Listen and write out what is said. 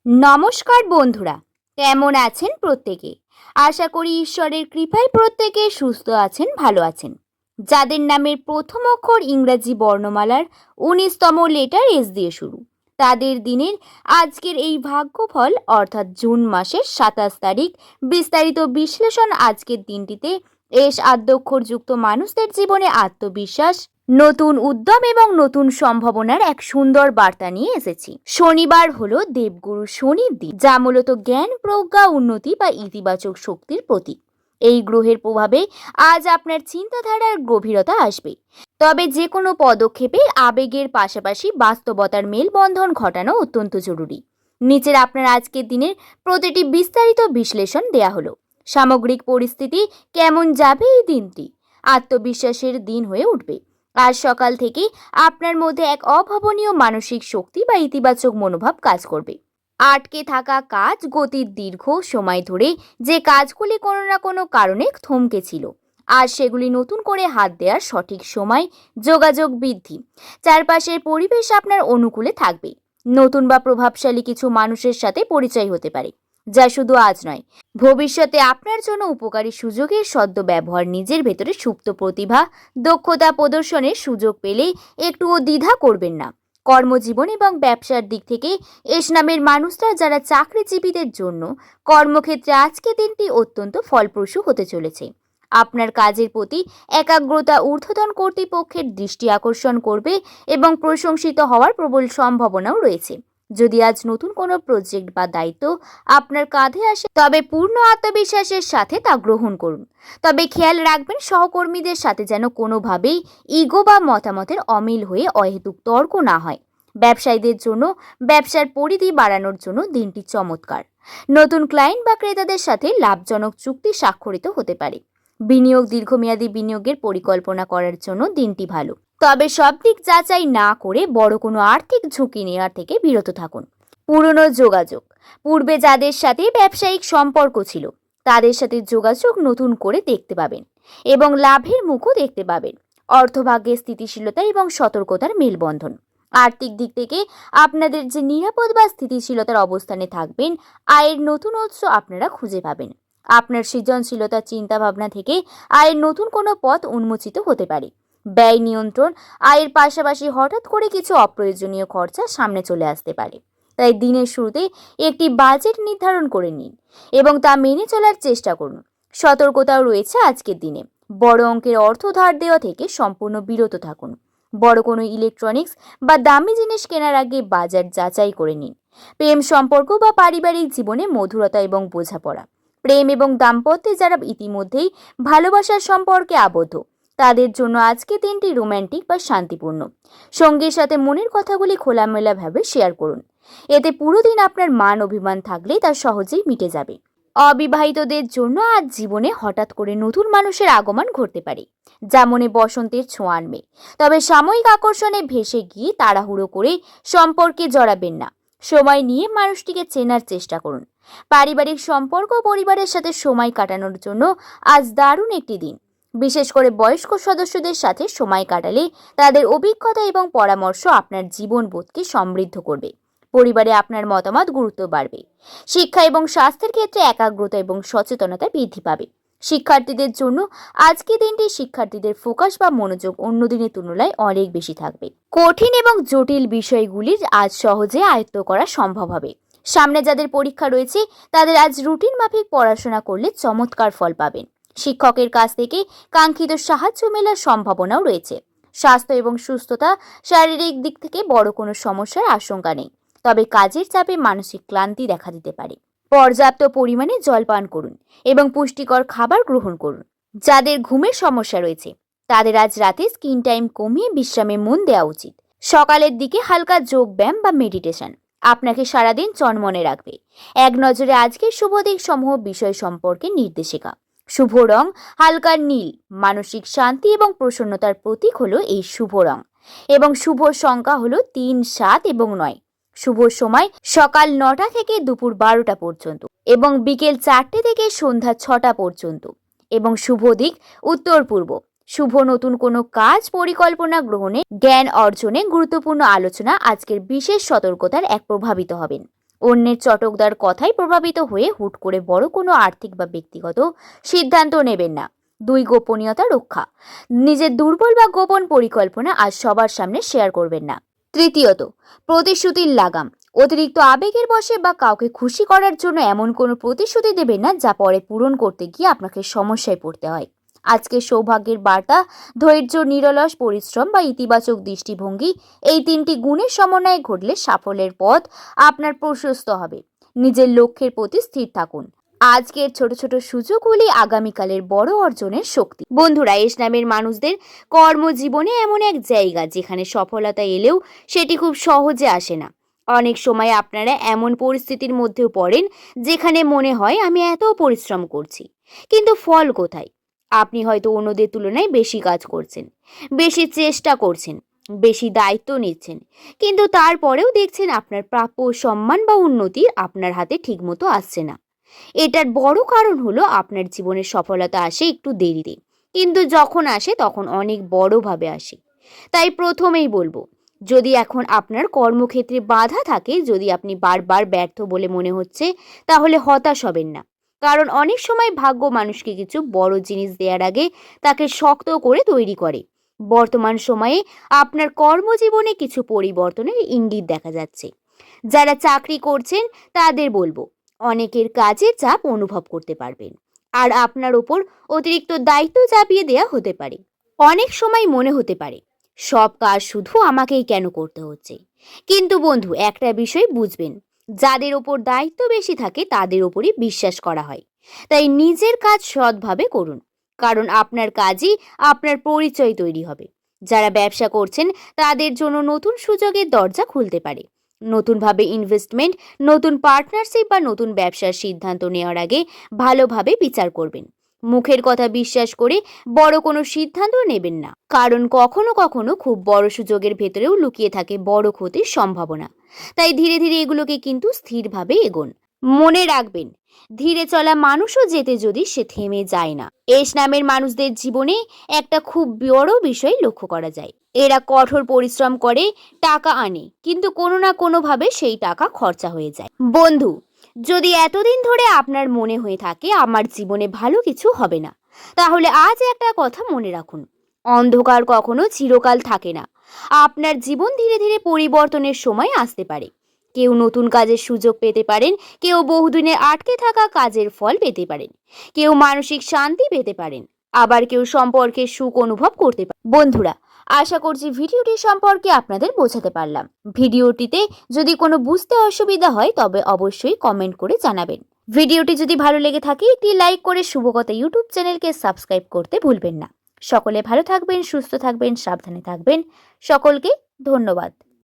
নমস্কার বন্ধুরা, কেমন আছেন প্রত্যেকে? আশা করি ঈশ্বরের কৃপায় প্রত্যেকে সুস্থ আছেন, ভালো আছেন। যাদের নামের প্রথম অক্ষর ইংরাজি বর্ণমালার 19তম লেটার এস দিয়ে শুরু, তাদের দিনের আজকের এই ভাগ্যফল অর্থাৎ জুন মাসের 27 তারিখ বিস্তারিত বিশ্লেষণ। আজকের দিনটিতে এস আদ্যক্ষরযুক্ত মানুষদের জীবনে আত্মবিশ্বাস, নতুন উদ্যম এবং নতুন সম্ভাবনার এক সুন্দর বার্তা নিয়ে এসেছি। শনিবার হলো দেবগুরু শনির দিন, যা মূলত জ্ঞান, প্রজ্ঞা, উন্নতি বা ইতিবাচক শক্তির প্রতীক। এই গ্রহের প্রভাবে আজ আপনার চিন্তাধারার গভীরতা আসবে, তবে যে কোনো পদক্ষেপে আবেগের পাশাপাশি বাস্তবতার মেলবন্ধন ঘটানো অত্যন্ত জরুরি। নিচের আপনার আজকের দিনের প্রতিটি বিস্তারিত বিশ্লেষণ দেয়া হলো। সামগ্রিক পরিস্থিতি কেমন যাবে এই দিনটি? আত্মবিশ্বাসের দিন হয়ে উঠবে। আজ সকাল থেকে আপনার মধ্যে এক অভাবনীয় মানসিক শক্তি বা ইতিবাচক মনোভাব কাজ করবে। আটকে থাকা কাজ, গতির দীর্ঘ সময় ধরে যে কাজগুলি কোনো না কোনো কারণে থমকে ছিল, আজ সেগুলি নতুন করে হাত দেওয়ার সঠিক সময়। যোগাযোগ বৃদ্ধি, চারপাশের পরিবেশ আপনার অনুকূলে থাকবে। নতুন বা প্রভাবশালী কিছু মানুষের সাথে পরিচয় হতে পারে, যা শুধু আজ নয়, ভবিষ্যতে আপনার জন্য উপকারী সুযোগের সদ্য ব্যবহার। নিজের ভেতরে সুপ্ত প্রতিভা, দক্ষতা প্রদর্শনের সুযোগ পেলে একটুও দ্বিধা করবেন না। কর্মজীবন এবং ব্যবসার দিক থেকে এস নামের মানুষরা যারা চাকরিজীবীদের জন্য কর্মক্ষেত্রে আজকে দিনটি অত্যন্ত ফলপ্রসূ হতে চলেছে। আপনার কাজের প্রতি একাগ্রতা ঊর্ধ্বতন কর্তৃপক্ষের দৃষ্টি আকর্ষণ করবে এবং প্রশংসিত হওয়ার প্রবল সম্ভাবনাও রয়েছে। যদি আজ নতুন কোনো প্রজেক্ট বা দায়িত্ব আপনার কাঁধে আসে, তবে পূর্ণ আত্মবিশ্বাসের সাথে তা গ্রহণ করুন। তবে খেয়াল রাখবেন, সহকর্মীদের সাথে যেন কোনোভাবেই ইগো বা মতামতের অমিল হয়ে অহেতুক তর্ক না হয়। ব্যবসায়ীদের জন্য ব্যবসার পরিধি বাড়ানোর জন্য দিনটি চমৎকার। নতুন ক্লায়েন্ট বা ক্রেতাদের সাথে লাভজনক চুক্তি স্বাক্ষরিত হতে পারে। বিনিয়োগ, দীর্ঘমেয়াদী বিনিয়োগের পরিকল্পনা করার জন্য দিনটি ভালো, তবে সব দিক যাচাই না করে বড় কোনো আর্থিক ঝুঁকি নেওয়া থেকে বিরত থাকুন। পুরনো যোগাযোগ, পূর্বে যাদের সাথে ব্যবসায়িক সম্পর্ক ছিল, তাদের সাথে যোগাযোগ নতুন করে দেখতে পাবেন এবং লাভের মুখও দেখতে পাবেন। অর্থভাগ্যের স্থিতিশীলতা এবং সতর্কতার মেলবন্ধন, আর্থিক দিক থেকে আপনাদের যে নিরাপদ বা স্থিতিশীলতার অবস্থানে থাকবেন, আয়ের নতুন উৎস আপনারা খুঁজে পাবেন। আপনার সৃজনশীলতার চিন্তাভাবনা থেকে আয়ের নতুন কোনো পথ উন্মোচিত হতে পারে। ব্যয় নিয়ন্ত্রণ, আয়ের পাশাপাশি হঠাৎ করে কিছু অপ্রয়োজনীয় খরচা সামনে চলে আসতে পারে। তাই দিনের শুরুতে একটি বাজেট নির্ধারণ করে নিন এবং তা মেনে চলার চেষ্টা করুন। সতর্কতাও রয়েছে আজকের দিনে। বড় অঙ্কের অর্থ ধার দেওয়া থেকে সম্পূর্ণ বিরত থাকুন। বড় কোনো ইলেকট্রনিক্স বা দামি জিনিস কেনার আগে বাজার যাচাই করে নিন। প্রেম সম্পর্ক বা পারিবারিক জীবনে মধুরতা এবং বোঝাপড়া, প্রেম এবং দাম্পত্যে যারা ইতিমধ্যেই ভালোবাসার সম্পর্কে আবদ্ধ, তাদের জন্য আজকে দিনটি রোম্যান্টিক বা শান্তিপূর্ণ। সঙ্গীর সাথে মনের কথাগুলি খোলামেলাভাবে শেয়ার করুন। এতে পুরো দিন আপনার মান অভিমান থাকলে তা সহজেই মিটে যাবে। অবিবাহিতদের জন্য আজ জীবনে হঠাৎ করে নতুন মানুষের আগমন ঘটতে পারে, যা মনে বসন্তের ছোঁয়া আনবে। তবে সাময়িক আকর্ষণে ভেসে গিয়ে তাড়াহুড়ো করে সম্পর্কে জড়াবেন না। সময় নিয়ে মানুষটিকে চেনার চেষ্টা করুন। পারিবারিক সম্পর্ক, পরিবারের সাথে সময় কাটানোর জন্য আজ দারুণ একটি দিন। বিশেষ করে বয়স্ক সদস্যদের সাথে সময় কাটালে তাদের অভিজ্ঞতা এবং পরামর্শ আপনার জীবনবোধকে সমৃদ্ধ করবে। পরিবারে আপনার মতামত গুরুত্ব বাড়বে। শিক্ষা এবং স্বাস্থ্যের ক্ষেত্রে একাগ্রতা এবং সচেতনতা বৃদ্ধি পাবে। শিক্ষার্থীদের জন্য আজকে দিনটি শিক্ষার্থীদের ফোকাস বা মনোযোগ অন্য দিনের তুলনায় অনেক বেশি থাকবে। কঠিন এবং জটিল বিষয়গুলির আজ সহজে আয়ত্ত করা সম্ভব হবে। সামনে যাদের পরীক্ষা রয়েছে, তাদের আজ রুটিন মাফিক পড়াশোনা করলে চমৎকার ফল পাবেন। শিক্ষকের কাছ থেকে কাঙ্ক্ষিত সাহায্য মেলার সম্ভাবনাও রয়েছে। স্বাস্থ্য এবং সুস্থতা, শারীরিক দিক থেকে বড় কোনো সমস্যার আশঙ্কা নেই, তবে কাজের চাপে মানসিক ক্লান্তি দেখা দিতে পারে। পর্যাপ্ত পরিমাণে জল পান করুন এবং পুষ্টিকর খাবার গ্রহণ করুন। যাদের ঘুমের সমস্যা রয়েছে, তাদের আজ রাতে স্ক্রিন টাইম কমিয়ে বিশ্রামে মন দেওয়া উচিত। সকালের দিকে হালকা যোগ ব্যায়াম বা মেডিটেশন আপনাকে সারাদিন চনমনে রাখবে। এক নজরে আজকের শুভ দিক সমূহ বিষয় সম্পর্কে নির্দেশিকা। শুভ রং হালকা নীল, মানসিক শান্তি এবং প্রসন্নতার প্রতীক হলো এই শুভ রং, এবং শুভ সংখ্যা হলো 3, 7 এবং 9। শুভ সময় সকাল 9টা থেকে দুপুর 12টা পর্যন্ত এবং বিকেল 4টে থেকে সন্ধ্যা 6টা পর্যন্ত, এবং শুভ দিক উত্তর পূর্ব। শুভ নতুন কোনো কাজ পরিকল্পনা গ্রহণে, জ্ঞান অর্জনে গুরুত্বপূর্ণ আলোচনা আজকের বিশেষ সতর্কতার এক প্রভাবিত হবেন। অন্যের চটকদার কথায় প্রভাবিত হয়ে হুট করে বড় কোনো আর্থিক বা ব্যক্তিগত সিদ্ধান্ত নেবেন না। 2, গোপনীয়তা রক্ষা। নিজের দুর্বল বা গোপন পরিকল্পনা আজ সবার সামনে শেয়ার করবেন না। তৃতীয়ত, প্রতিশ্রুতির লাগাম। অতিরিক্ত আবেগের বশে বা কাউকে খুশি করার জন্য এমন কোনো প্রতিশ্রুতি দেবেন না যা পরে পূরণ করতে গিয়ে আপনাকে সমস্যায় পড়তে হয়। আজকে সৌভাগ্যের বার্তা, ধৈর্য, নিরলস পরিশ্রম বা ইতিবাচক দৃষ্টিভঙ্গি, এই 3টি গুণের সমন্বয়ে ঘটলে সাফল্যের পথ আপনার প্রশস্ত হবে। নিজের লক্ষ্যের প্রতি স্থির থাকুন। আজকের ছোট ছোট সুযোগগুলি আগামীকালের বড় অর্জনের শক্তি। বন্ধুরা, এস নামের মানুষদের কর্মজীবনে এমন এক জায়গা যেখানে সফলতা এলেও সেটি খুব সহজে আসে না। অনেক সময় আপনারা এমন পরিস্থিতির মধ্যেও পড়েন যেখানে মনে হয় আমি এত পরিশ্রম করছি, কিন্তু ফল কোথায়? আপনি হয়তো অন্যদের তুলনায় বেশি কাজ করছেন, বেশি চেষ্টা করছেন, বেশি দায়িত্ব নিচ্ছেন, কিন্তু তারপরেও দেখছেন আপনার প্রাপ্য সম্মান বা উন্নতি আপনার হাতে ঠিকমতো আসছে না। এটার বড় কারণ হলো আপনার জীবনের সফলতা আসে একটু দেরিতে, কিন্তু যখন আসে তখন অনেক বড়ভাবে আসে। তাই প্রথমেই বলবো, যদি এখন আপনার কর্মক্ষেত্রে বাধা থাকে, যদি আপনি বারবার ব্যর্থ বলে মনে হচ্ছে, তাহলে হতাশ হবেন না। কারণ অনেক সময় ভাগ্য মানুষকে কিছু বড় জিনিস দেওয়ার আগে তাকে শক্ত করে তৈরি করে। বর্তমান সময়ে আপনার কর্মজীবনে কিছু পরিবর্তনের ইঙ্গিত দেখা যাচ্ছে। যারা চাকরি করছেন তাদের বলবো, অনেকের কাজের চাপ অনুভব করতে পারবেন, আর আপনার ওপর অতিরিক্ত দায়িত্ব চাপিয়ে দেয়া হতে পারে। অনেক সময় মনে হতে পারে সব কাজ শুধু আমাকেই কেন করতে হচ্ছে। কিন্তু বন্ধু, একটা বিষয় বুঝবেন, যাদের ওপর দায়িত্ব বেশি থাকে তাদের ওপরই বিশ্বাস করা হয়। তাই নিজের কাজ সৎভাবে করুন, কারণ আপনার কাজই আপনার পরিচয় তৈরি হবে। যারা ব্যবসা করছেন তাদের জন্য নতুন সুযোগের দরজা খুলতে পারে। নতুনভাবে ইনভেস্টমেন্ট, নতুন পার্টনারশিপ বা নতুন ব্যবসার সিদ্ধান্ত নেওয়ার আগে ভালোভাবে বিচার করবেন। মুখের কথা বিশ্বাস করে বড় কোনো সিদ্ধান্ত নেবেন না, কারণ কখনো কখনো খুব বড় সুযোগের ভেতরেও লুকিয়ে থাকে বড় ক্ষতির সম্ভাবনা। তাই ধীরে ধীরে এগুলোকে কিন্তু স্থিরভাবে এগোন। মনে রাখবেন, ধীরে চলা মানুষও যেতে যদি সে থেমে যায় না। এস নামের মানুষদের জীবনে একটা খুব বড় বিষয় লক্ষ্য করা যায়। এরা কঠোর পরিশ্রম করে, টাকা আনে, কিন্তু কোনো না কোনোভাবে সেই টাকা খরচা হয়ে যায়। বন্ধু, যদি এতদিন ধরে আপনার মনে হয়ে থাকে আমার জীবনে ভালো কিছু হবে না, তাহলে আজ একটা কথা মনে রাখুন, অন্ধকার কখনো চিরকাল থাকে না। আপনার জীবন ধীরে ধীরে পরিবর্তনের সময় আসতে পারে। কেউ নতুন কাজের সুযোগ পেতে পারেন, কেউ বহুদিনের আটকে থাকা কাজের ফল পেতে পারেন, কেউ মানসিক শান্তি পেতে পারেন, আবার কেউ সম্পর্কের সুখ অনুভব করতে পারেন। বন্ধুরা, আশা করছি ভিডিওটি সম্পর্কে আপনাদের বোঝাতে পারলাম। ভিডিওটিতে যদি কোনো বুঝতে অসুবিধা হয় তবে অবশ্যই কমেন্ট করে জানাবেন। ভিডিওটি যদি ভালো লেগে থাকে একটি লাইক করে শুভকথা ইউটিউব চ্যানেলকে সাবস্ক্রাইব করতে ভুলবেন না। সকলে ভালো থাকবেন, সুস্থ থাকবেন, সাবধানে থাকবেন। সকলকে ধন্যবাদ।